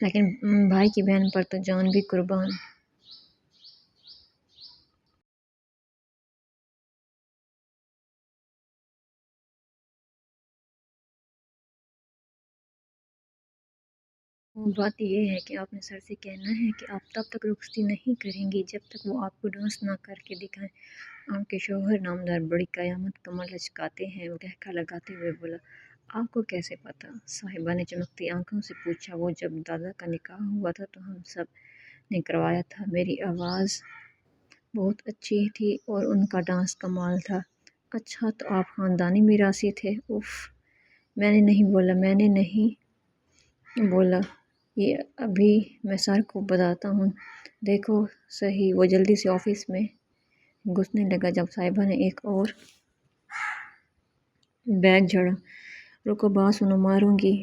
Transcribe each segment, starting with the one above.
لیکن بھائی کی بہن پر تو جان بھی قربان۔ بات یہ ہے کہ آپ نے سر سے کہنا ہے کہ آپ تب تک رخصتی نہیں کریں گی جب تک وہ آپ کو ڈانس نہ کر کے دکھائیں۔ آپ کے شوہر نامدار بڑی قیامت کمر لچکاتے ہیں، وہ کہکا لگاتے ہوئے بولا۔ آپ کو کیسے پتا؟ صاحبہ نے چمکتی آنکھوں سے پوچھا۔ وہ جب دادا کا نکاح ہوا تھا تو ہم سب نے کروایا تھا۔ میری آواز بہت اچھی تھی اور ان کا ڈانس کمال تھا۔ اچھا تو آپ خاندانی میراثی تھے؟ اف، میں نے نہیں بولا، میں نے نہیں بولا یہ ابھی میں سر کو بتاتا ہوں۔ دیکھو صحیح۔ وہ جلدی سے آفس میں گھسنے لگا جب صاحبہ نے ایک اور بیگ جھاڑا۔ رکو بات سنو، ماروں گی؟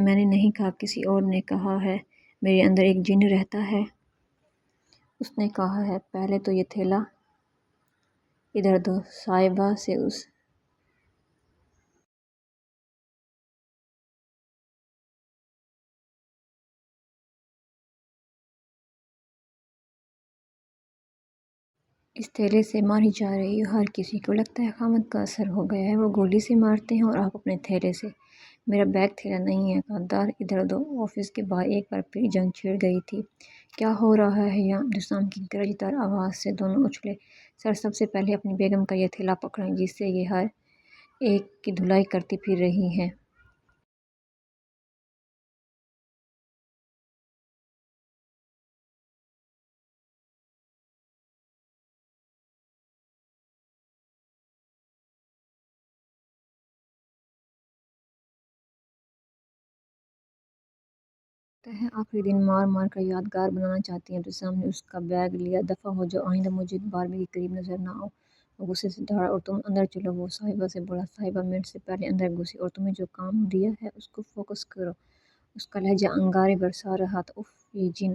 میں نے نہیں کہا، کسی اور نے کہا ہے۔ میرے اندر ایک جن رہتا ہے، اس نے کہا ہے۔ پہلے تو یہ تھیلا ادھر دو۔ صاحبہ سے اس تھیلے سے ماری جا رہی ہو۔ ہر کسی کو لگتا ہے خامد کا اثر ہو گیا ہے، وہ گولی سے مارتے ہیں اور آپ اپنے تھیلے سے۔ میرا بیگ تھیلا نہیں ہے، غدار، ادھر دو۔ آفس کے باہر ایک بار پھر جنگ چھڑ گئی تھی۔ کیا ہو رہا ہے یہاں؟ جسام کی گرج دار آواز سے دونوں اچھلے۔ سر، سب سے پہلے اپنی بیگم کا یہ تھیلا پکڑیں جس سے یہ ہر ایک کی دھلائی کرتی پھر رہی ہے۔ آخری دن مار مار کر یادگار بنانا چاہتی ہیں۔ ابتسام نے اس کا بیگ لیا۔ دفعہ ہو جاؤ، آئندہ مجھے باربی کے قریب نظر نہ آؤ۔ وہ غصے سے دھاڑا۔ اور تم اندر چلو، وہ صاحبہ سے بولا۔ صاحبہ منٹ سے پہلے اندر گھسی۔ اور تمہیں جو کام دیا ہے اس کو فوکس کرو۔ اس کا لہجہ انگارے برسا رہا تھا۔ اف، یہ جن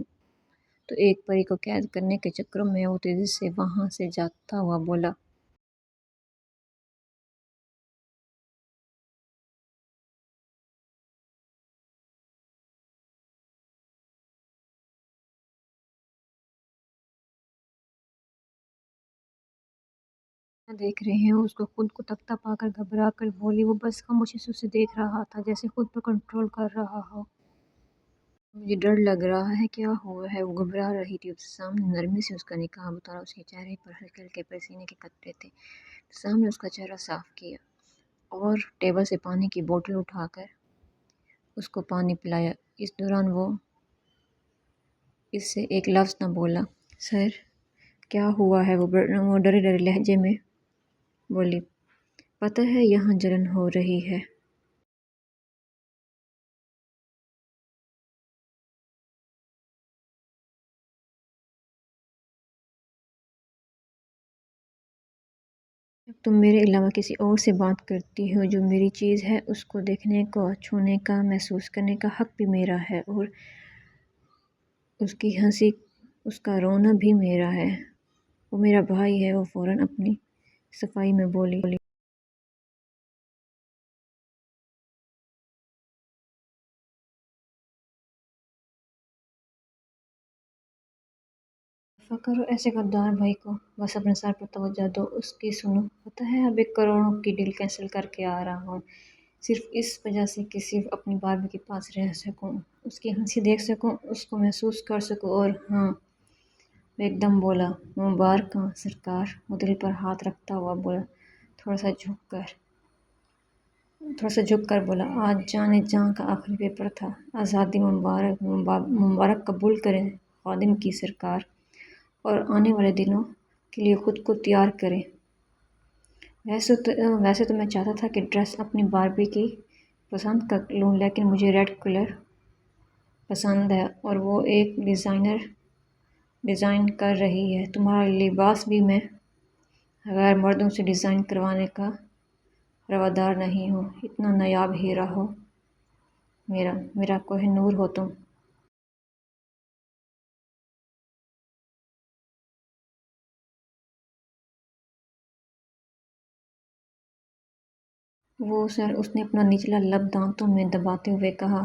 تو ایک پری کو قید کرنے کے چکروں میں وہ تیزی سے وہاں سے جاتا ہوا بولا۔ کیا دیکھ رہے ہیں؟ اس کو خود کو تکتا پا کر گھبرا کر بولی۔ وہ بس خاموشی سے اسے دیکھ رہا تھا، جیسے خود پر کنٹرول کر رہا ہو۔ مجھے ڈر لگ رہا ہے۔ کیا ہوا ہے؟ وہ گھبرا رہی تھی۔ ابتسام نے نرمی سے اس کا نقاب اتارا۔ اس کے چہرے پر ہلکے ہلکے پسینے کے قطرے تھے۔ ابتسام نے اس کا چہرہ صاف کیا اور ٹیبل سے پانی کی بوتل اٹھا کر اس کو پانی پلایا۔ اس دوران وہ اس سے ایک لفظ نہ بولا۔ سر، کیا ہوا ہے؟ وہ ڈرے ڈرے لہجے میں بولی۔ پتہ ہے یہاں جلن ہو رہی ہے۔ جب تم میرے علاوہ کسی اور سے بات کرتی ہو جو میری چیز ہے، اس کو دیکھنے کا، چھونے کا، محسوس کرنے کا حق بھی میرا ہے، اور اس کی ہنسی، اس کا رونا بھی میرا ہے۔ وہ میرا بھائی ہے۔ وہ فوراً اپنی صفائی میں بولی۔ دفع کرو ایسے غدار بھائی کو۔ بس اپنے سر پر توجہ دو، اس کی سنو۔ پتہ ہے اب ایک کروڑوں کی ڈیل کینسل کر کے آ رہا ہوں، صرف اس وجہ سے کہ صرف اپنی باربی کے پاس رہ سکوں، اس کی ہنسی دیکھ سکوں، اس کو محسوس کر سکوں۔ اور ہاں، وہ ایک دم بولا۔ مبارکاں سرکار، وہ دل پر ہاتھ رکھتا ہوا بولا، تھوڑا سا جھک کر بولا۔ آج جانے جاں کا آخری پیپر تھا۔ آزادی مبارک، مبارک قبول کریں خادم کی سرکار، اور آنے والے دنوں کے لیے خود کو تیار کریں۔ ویسے تو میں چاہتا تھا کہ ڈریس اپنی باربی کی پسند کا لوں، لیکن مجھے ریڈ کلر پسند ہے اور وہ ایک ڈیزائنر ڈیزائن کر رہی ہے۔ تمہارا لباس بھی میں غیر مردوں سے ڈیزائن کروانے کا روادار نہیں ہوں۔ اتنا نایاب ہیرا ہو میرا کوہ نور ہو تم۔ وہ سر، اس نے اپنا نچلا لب دانتوں میں دباتے ہوئے کہا۔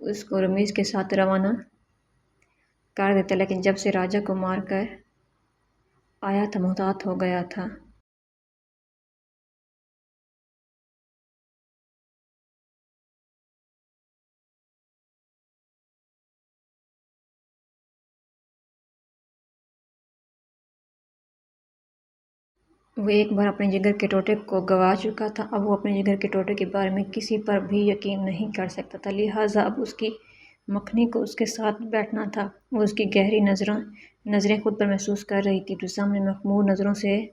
اس کو رمیز کے ساتھ روانہ کر دیتا، لیکن جب سے راجا کو مار کر آیا تھا محتاط ہو گیا تھا۔ وہ ایک بار اپنے جگر کے ٹوٹے کو گوا چکا تھا، اب وہ اپنے جگر کے ٹوٹے کے بارے میں کسی پر بھی یقین نہیں کر سکتا تھا، لہٰذا اب اس کی مکھنی کو اس کے ساتھ بیٹھنا تھا۔ وہ اس کی گہری نظریں خود پر محسوس کر رہی تھی، جو سامنے مخمور نظروں سے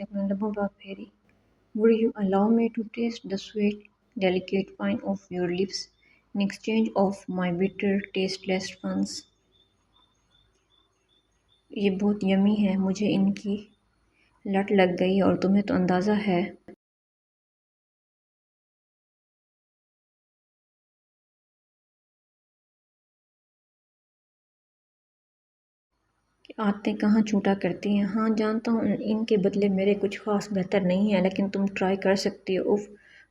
اپنے لبوں پر پھیری۔ "Would you allow me to taste the sweet, delicate wine of your lips in exchange of my bitter, tasteless ones?" یہ بہت یمی ہے، مجھے ان کی لت لگ گئی، اور تمہیں تو اندازہ ہے کہ عادتیں کہاں چھوٹا کرتی ہیں۔ ہاں جانتا ہوں ان کے بدلے میرے کچھ خاص بہتر نہیں ہیں، لیکن تم ٹرائی کر سکتی ہو۔ اف،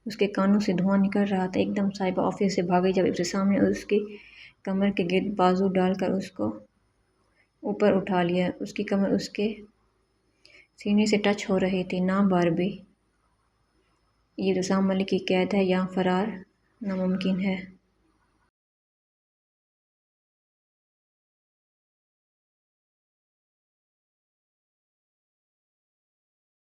اس کے کانوں سے دھواں نکل رہا تھا۔ ایک دم صاحبہ آفس سے بھاگی جب اسے سامنے اس کی کمر کے گرد بازو ڈال کر اس کو اوپر اٹھا لیا۔ اس کی کمر اس کے سینے سے ٹچ ہو رہی تھی۔ "نہ باربی، یہ ابتسام ملک کی قید ہے، یہاں فرار ناممکن ہے۔"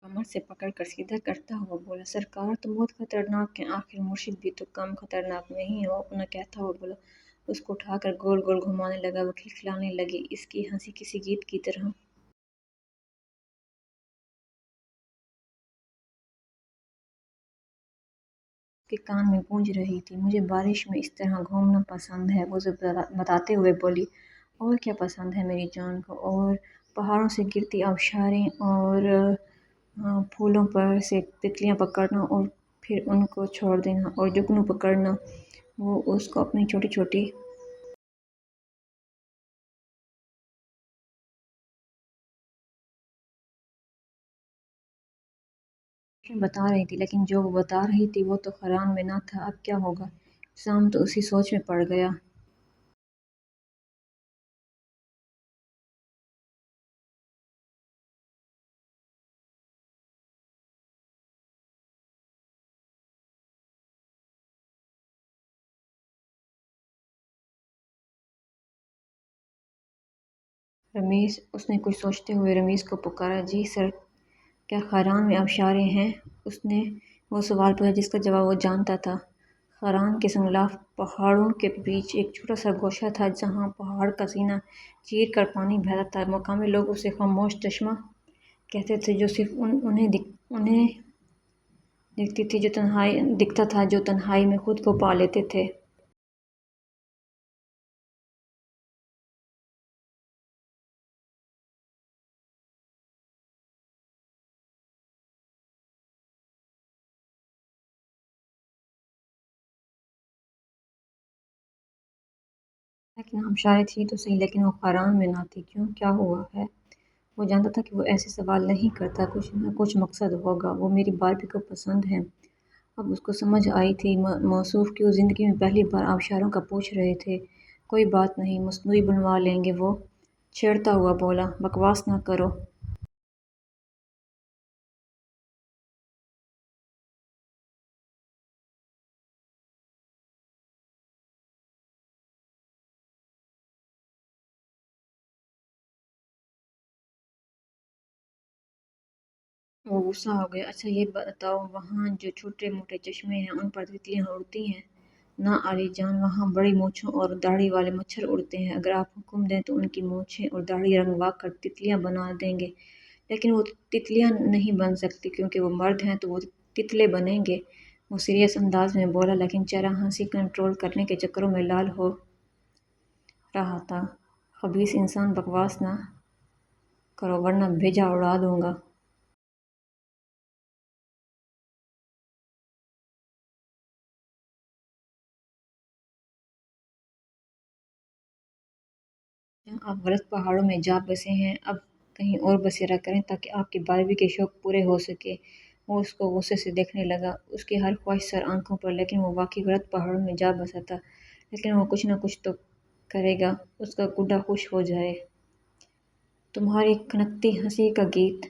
کمر سے پکڑ کر سیدھا کرتا ہوا بولا، "سرکار تم بہت خطرناک ہیں، آخر مرشد بھی تو کم خطرناک نہیں ہے۔" وہ اپنا کہتا ہوا بولا، اس کو اٹھا کر گول گول گھمانے لگا۔ وہ کھلکھلانے لگی، اس کی ہنسی کسی گیت کی طرح اس کے کان میں گونج رہی تھی۔ "مجھے بارش میں اس طرح گھومنا پسند ہے۔" وہ بتاتے ہوئے بولی، "اور کیا پسند ہے میری جان کو؟ اور پہاڑوں سے گرتی آبشاریں، اور پھولوں پر سے تتلیاں پکڑنا اور پھر ان کو چھوڑ دینا، اور جگنو پکڑنا۔" وہ اس کو اپنی چھوٹی چھوٹی باتیں بتا رہی تھی، لیکن جو وہ بتا رہی تھی وہ تو قرآن میں نہ تھا۔ اب کیا ہوگا؟ سام تو اسی سوچ میں پڑ گیا۔ رمیز، اس نے کچھ سوچتے ہوئے رمیز کو پکارا۔ "جی سر، کیا خاران میں آبشاریں ہیں؟" اس نے وہ سوال پوچھا جس کا جواب وہ جانتا تھا۔ خاران کے سنگلاف پہاڑوں کے بیچ ایک چھوٹا سا گوشہ تھا، جہاں پہاڑ کا سینہ چیر کر پانی بہتا تھا۔ مقامی لوگ اسے خاموش چشمہ کہتے تھے، جو صرف انہیں دکھتا تھا جو تنہائی میں خود کو پا لیتے تھے۔ لیکن آبشاریں تھیں تو صحیح، لیکن وہ خاران میں نہ تھیں۔ کیوں؟ کیا ہوا ہے؟ وہ جانتا تھا کہ وہ ایسے سوال نہیں کرتا، کچھ نہ کچھ مقصد ہوگا۔ "وہ میری باربی کو پسند ہیں۔" اب اس کو سمجھ آئی تھی موصوف کیوں زندگی میں پہلی بار آبشاروں کا پوچھ رہے تھے۔ "کوئی بات نہیں، مصنوعی بنوا لیں گے۔" وہ چھیڑتا ہوا بولا، "بکواس نہ کرو۔" وہ غصہ ہو گیا۔ "اچھا یہ بتاؤ، وہاں جو چھوٹے موٹے چشمے ہیں ان پر تتلیاں اڑتی ہیں؟ نہ عالی جان، وہاں بڑی مونچھوں اور داڑھی والے مچھر اڑتے ہیں۔ اگر آپ حکم دیں تو ان کی مونچھیں اور داڑھی رنگوا کر تتلیاں بنا دیں گے۔ لیکن وہ تتلیاں نہیں بن سکتی، کیونکہ وہ مرد ہیں تو وہ تتلے بنیں گے۔" وہ سیریس انداز میں بولا، لیکن چہرہ ہنسی کنٹرول کرنے کے چکروں میں لال ہو رہا تھا۔ "خبیث انسان، بکواس نہ کرو ورنہ بھیجا اڑا دوں گا۔" آپ غلط پہاڑوں میں جا بسے ہیں، اب کہیں اور بسیرا کریں تاکہ آپ کے بارہویں کے شوق پورے ہو سکے۔ وہ اس کو غصے سے دیکھنے لگا، اس کی ہر خواہش سر آنکھوں پر، لیکن وہ واقعی غلط پہاڑوں میں جا بسا تھا۔ لیکن وہ کچھ نہ کچھ تو کرے گا، اس کا گڈا خوش ہو جائے۔ تمہاری کھنکتی ہنسی کا گیت۔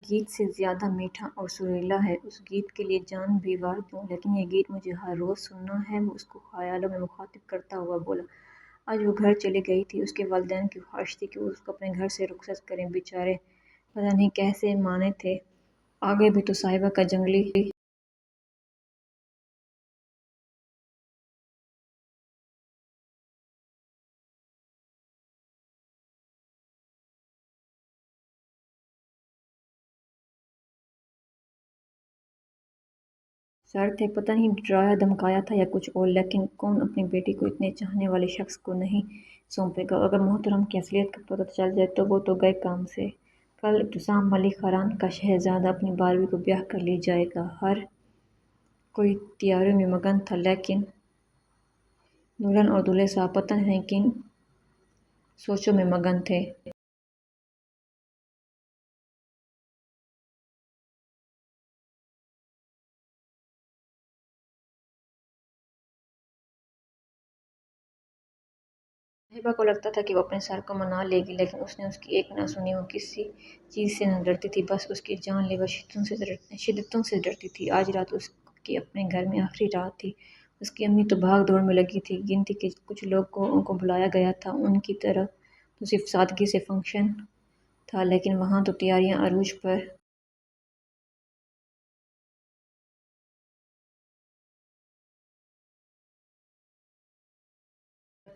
گیت سے زیادہ میٹھا اور سریلا ہے، اس گیت کے لیے جان بھی وار دوں، لیکن یہ گیت مجھے ہر روز سننا ہے۔ وہ اس کو خیالوں میں مخاطب کرتا ہوا بولا۔ آج وہ گھر چلی گئی تھی، اس کے والدین کی خواہش تھی کہ وہ اس کو اپنے گھر سے رخصت کریں، بیچارے پتہ نہیں کیسے مانے تھے۔ آگے بھی تو صاحبہ کا جنگلی سر تھے، پتہ نہیں ڈرایا دھمکایا تھا یا کچھ اور، لیکن کون اپنی بیٹی کو اتنے چاہنے والے شخص کو نہیں سونپے گا؟ اگر محترم کی اصلیت کا پتہ چل جائے تو وہ تو گئے کام سے۔ کل ابتسام ملک خاران کا شہزادہ اپنی بارہویں کو بیاہ کر لے جائے گا۔ ہر کوئی تیاریوں میں مگن تھا، لیکن دلہن اور دولہے صاحب پتہ نہیں کن سوچوں میں مگن تھے۔ صاحبہ کو لگتا تھا کہ وہ اپنے سر کو منا لے گی، لیکن اس نے اس کی ایک نہ سنی۔ وہ کسی چیز سے نہ ڈرتی تھی، بس اس کی جان لیوا شدتوں سے ڈرتی تھی۔ آج رات اس کی اپنے گھر میں آخری رات تھی۔ اس کی امی تو بھاگ دوڑ میں لگی تھی، گنتی کے کچھ لوگ کو بلایا گیا تھا۔ ان کی طرف تو صرف سادگی سے فنکشن تھا، لیکن وہاں تو تیاریاں عروج پر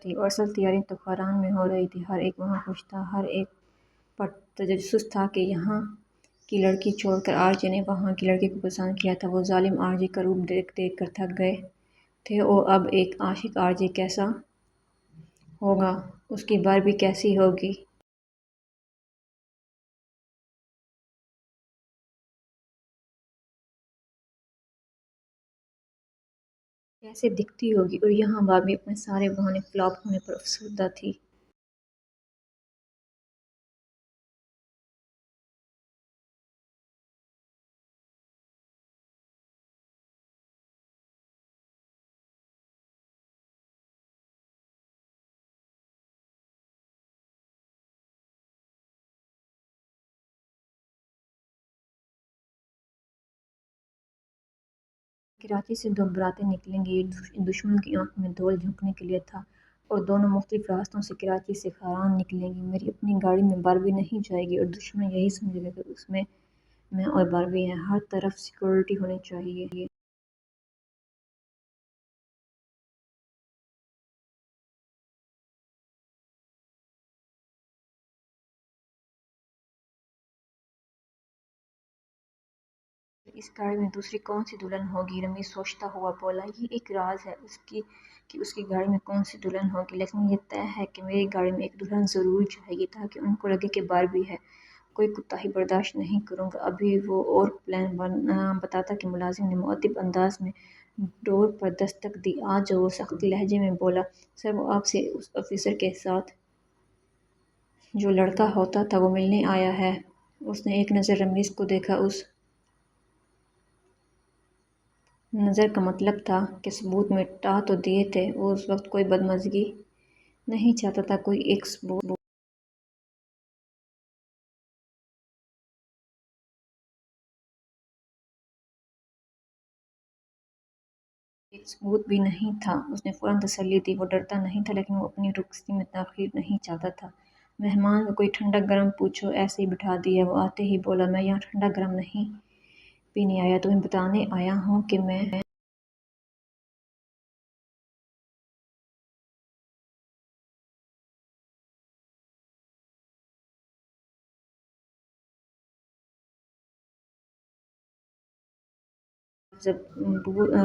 تھی، اور اصل تیاری تو خاران میں ہو رہی تھی۔ ہر ایک وہاں خوش تھا، ہر ایک پر تجسس تھا کہ یہاں کی لڑکی چھوڑ کر آر جے نے وہاں کی لڑکی کو پسند کیا تھا۔ وہ ظالم آر جے کا روپ دیکھ دیکھ کر تھک گئے تھے، اور اب ایک عاشق آر جے کیسا ہوگا، اس کی باربی کیسی ہوگی، کیسے دکھتی ہوگی، اور یہاں باربی اپنے سارے بہانے فلاپ ہونے پر افسردہ تھی۔ کراچی سے دو براتیں نکلیں گی، یہ دشمنوں کی آنکھ میں دھول جھونکنے کے لیے تھا، اور دونوں مختلف راستوں سے کراچی سے خاران نکلیں گی۔ میری اپنی گاڑی میں باربی نہیں جائے گی، اور دشمن یہی سمجھے گا کہ اس میں اور باربی ہیں۔ ہر طرف سیکورٹی ہونی چاہیے۔ اس گاڑی میں دوسری کون سی دلہن ہوگی؟ رمیز سوچتا ہوا بولا۔ یہ ایک راز ہے کہ اس کی گاڑی میں کون سی دلہن ہوگی، لیکن یہ طے ہے کہ میری گاڑی میں ایک دلہن ضرور جائے گی، تاکہ ان کو لگے کہ باربی ہے۔ کوئی کوتاہی برداشت نہیں کروں گا۔ ابھی وہ اور پلان بتاتا کہ ملازم نے مؤدب انداز میں ڈور پر دستک دی۔ آج وہ سخت لہجے میں بولا، سر وہ آپ سے اس آفیسر کے ساتھ جو لڑکا ہوتا تھا وہ ملنے آیا ہے۔ اس نے ایک نظر رمیز کو دیکھا، اس نظر کا مطلب تھا کہ ثبوت مٹا تو دیے تھے۔ وہ اس وقت کوئی بدمزگی نہیں چاہتا تھا، کوئی ایک ثبوت بھی نہیں تھا۔ اس نے فوراً تسلی دی، وہ ڈرتا نہیں تھا، لیکن وہ اپنی رخصتی میں تاخیر نہیں چاہتا تھا۔ مہمان کو کوئی ٹھنڈا گرم پوچھو، ایسے ہی بٹھا دیا۔ وہ آتے ہی بولا، میں یہاں ٹھنڈا گرم نہیں پینے آیا، تمہیں بتانے آیا ہوں کہ میں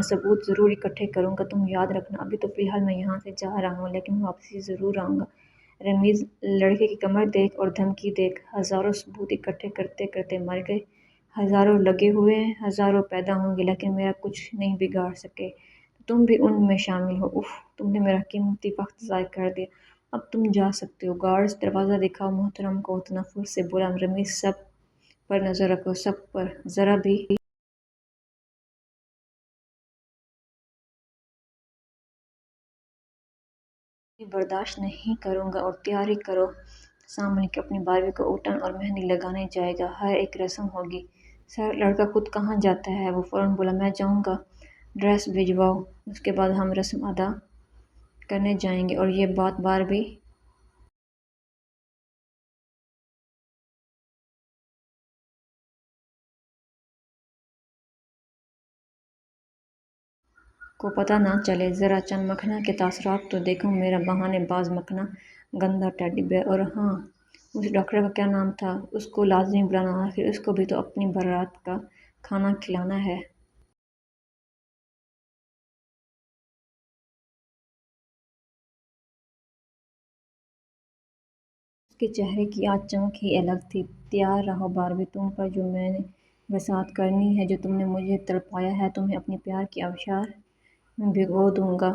ثبوت ضرور اکٹھے کروں گا، تم یاد رکھنا۔ ابھی تو فی الحال میں یہاں سے جا رہا ہوں، لیکن واپسی ضرور آؤں گا۔ رمیز لڑکے کی کمر دیکھ اور دھمکی دیکھ ہزاروں ثبوت اکٹھے کرتے کرتے مر گئے۔ ہزاروں لگے ہوئے ہیں، ہزاروں پیدا ہوں گے، لیکن میرا کچھ نہیں بگاڑ سکے۔ تم بھی ان میں شامل ہو۔ اف، تم نے میرا قیمتی وقت ضائع کر دیا۔ اب تم جا سکتے ہو۔ گارڈز دروازہ دکھاؤ۔ محترم کو تنفر سے بولا رمیز سب پر نظر رکھو، سب پر، ذرا بھی برداشت نہیں کروں گا۔ اور تیاری کرو، سامنے کی اپنی باربی کو اوٹن اور مہندی لگانے جائے گا، ہر ایک رسم ہوگی۔ سر، لڑکا خود کہاں جاتا ہے؟ وہ فوراً بولا میں جاؤں گا، ڈریس بھجواؤ، اس کے بعد ہم رسم ادا کرنے جائیں گے۔ اور یہ بات باربی کو پتہ نہ چلے، ذرا چند مکھنا کے تاثرات تو دیکھو، میرا بہانے باز مکھنا گندا ٹیڈی بیئر۔ اور ہاں، اس ڈاکٹر کا کیا نام تھا؟ اس کو لازمی بلانا، آخر اس کو بھی تو اپنی بارات کا کھانا کھلانا ہے۔ اس کے چہرے کی آج چمک ہی الگ تھی۔ تیار رہو باربی، تم پر جو میں نے بساط کرنی ہے، جو تم نے مجھے تڑپایا ہے، تمہیں اپنے پیار کی آبشار میں بھگو دوں گا۔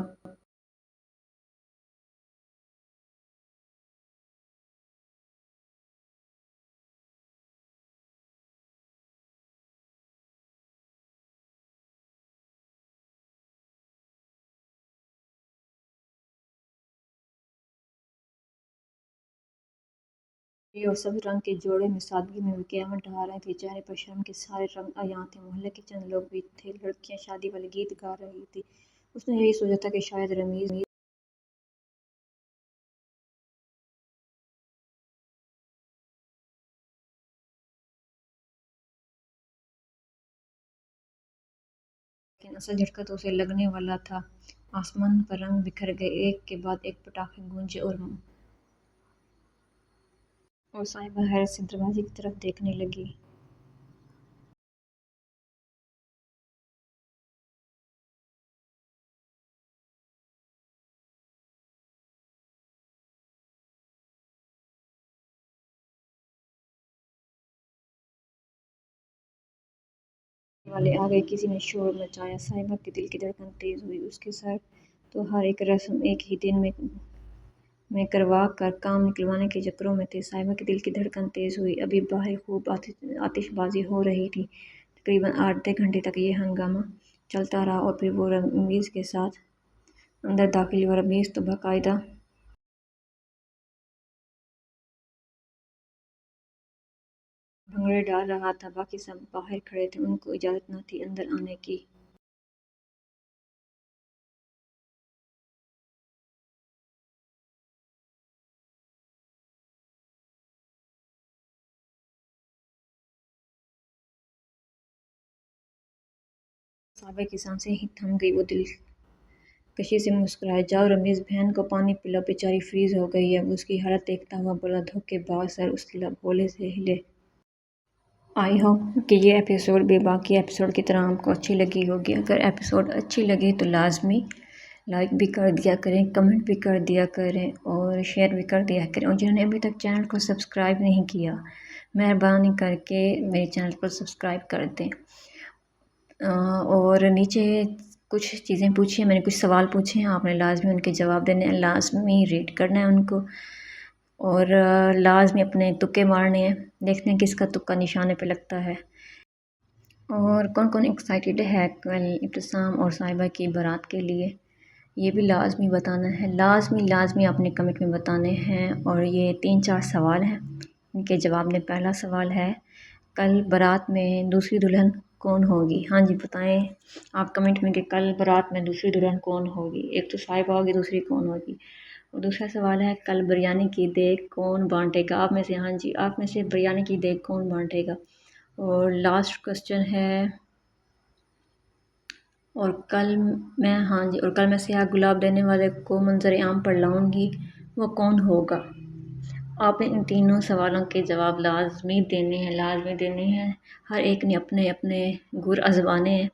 یہ اور سبز رنگ کے جوڑے میں سادگی میں قیامت ڈھا رہے تھے، چہرے پر شرم کے سارے رنگ عیاں تھے۔ محلے کے چند لوگ بھی تھے، لڑکیاں شادی والے گیت گا رہی تھیں۔ اس نے یہی سوچا تھا کہ شاید رمیز لیکن اصل جھٹکا تو اسے لگنے والا تھا۔ آسمان پر رنگ بکھر گئے، ایک کے بعد ایک پٹاخے گونجے اور صاحبہ حیرت سے دروازے کی طرف دیکھنے لگی۔ والے آ گئے، کسی نے شور مچایا۔ صاحبہ کے دل کی دھڑکن تیز ہوئی۔ اس کے سر تو ہر ایک رسم ایک ہی دن میں کروا کر کام نکلوانے کے چکروں میں تھے۔ صاحبہ کے دل کی دھڑکن تیز ہوئی۔ ابھی باہر خوب آتش بازی ہو رہی تھی۔ تقریباً آدھے گھنٹے تک یہ ہنگامہ چلتا رہا اور پھر وہ رمیز کے ساتھ اندر داخل ہوا۔ رمیز تو باقاعدہ بھنگڑے ڈال رہا تھا، باقی سب باہر کھڑے تھے، ان کو اجازت نہ تھی اندر آنے کی۔ صاحبہ کی سانسیں ہی تھم گئی، وہ دل کشی سے مسکرائے۔ جاؤ رمیز، بہن کو پانی پلاؤ، بیچاری فریز ہو گئی ہے۔ وہ اس کی حالت دیکھتا ہوا بولا۔ دھوکے باز سر اس کے لب ہولے سے ہلے۔ آئی ہوپ کہ یہ ایپیسوڈ بھی باقی ایپیسوڈ کی طرح آپ کو اچھی لگی ہوگی۔ اگر ایپیسوڈ اچھی لگی تو لازمی لائک بھی کر دیا کریں، کمنٹ بھی کر دیا کریں اور شیئر بھی کر دیا کریں۔ اور جنہوں نے ابھی تک چینل کو سبسکرائب نہیں کیا، مہربانی کر کے میرے چینل کو سبسکرائب کر دیں۔ اور نیچے کچھ چیزیں پوچھی ہیں، میں نے کچھ سوال پوچھے ہیں، آپ نے لازمی ان کے جواب دینے ہیں، لازمی ریڈ کرنا ہے ان کو، اور لازمی اپنے تکے مارنے ہیں، دیکھتے ہیں کس کا تکا نشانے پہ لگتا ہے۔ اور کون کون ایکسائٹیڈ ہے کل ابتسام اور صاحبہ کی بارات کے لیے، یہ بھی لازمی بتانا ہے، لازمی اپنے کمنٹ میں بتانے ہیں۔ اور یہ 3-4 سوال ہیں، ان کے جواب میں پہلا سوال ہے، کل بارات میں دوسری دلہن کون ہوگی؟ ہاں جی بتائیں آپ کمنٹ میں کہ کل بارات میں دوسری دلہن کون ہوگی؟ ایک تو صاحبہ ہوگی، دوسری کون ہوگی؟ اور دوسرا سوال ہے، کل بریانی کی دیگ کون بانٹے گا؟ آپ میں سے، ہاں جی، آپ میں سے بریانی کی دیگ کون بانٹے گا؟ اور لاسٹ کوسچن ہے، اور کل میں سیاہ گلاب دینے والے کو منظر عام پر لاؤں گی، وہ کون ہوگا؟ آپ نے ان تینوں سوالوں کے جواب لازمی دینے ہیں۔ ہر ایک نے اپنے اپنے گر آزمانے ہیں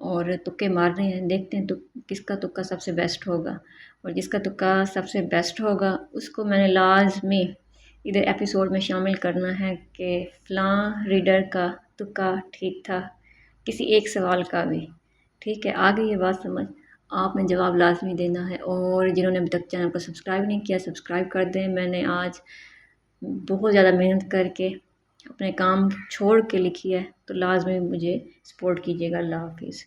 اور تکے مارنے ہیں، دیکھتے ہیں تو کس کا تکا سب سے بیسٹ ہوگا۔ اور جس کا تکا سب سے بیسٹ ہوگا اس کو میں نے لازمی ادھر ایپیسوڈ میں شامل کرنا ہے کہ فلاں ریڈر کا تکا ٹھیک تھا، کسی ایک سوال کا بھی، ٹھیک ہے؟ آگے یہ بات سمجھ، آپ نے جواب لازمی دینا ہے، اور جنہوں نے ابھی تک چینل کو سبسکرائب نہیں کیا سبسکرائب کر دیں۔ میں نے آج بہت زیادہ محنت کر کے اپنے کام چھوڑ کے لکھی ہے، تو لازمی مجھے سپورٹ کیجیے گا۔ اللہ حافظ۔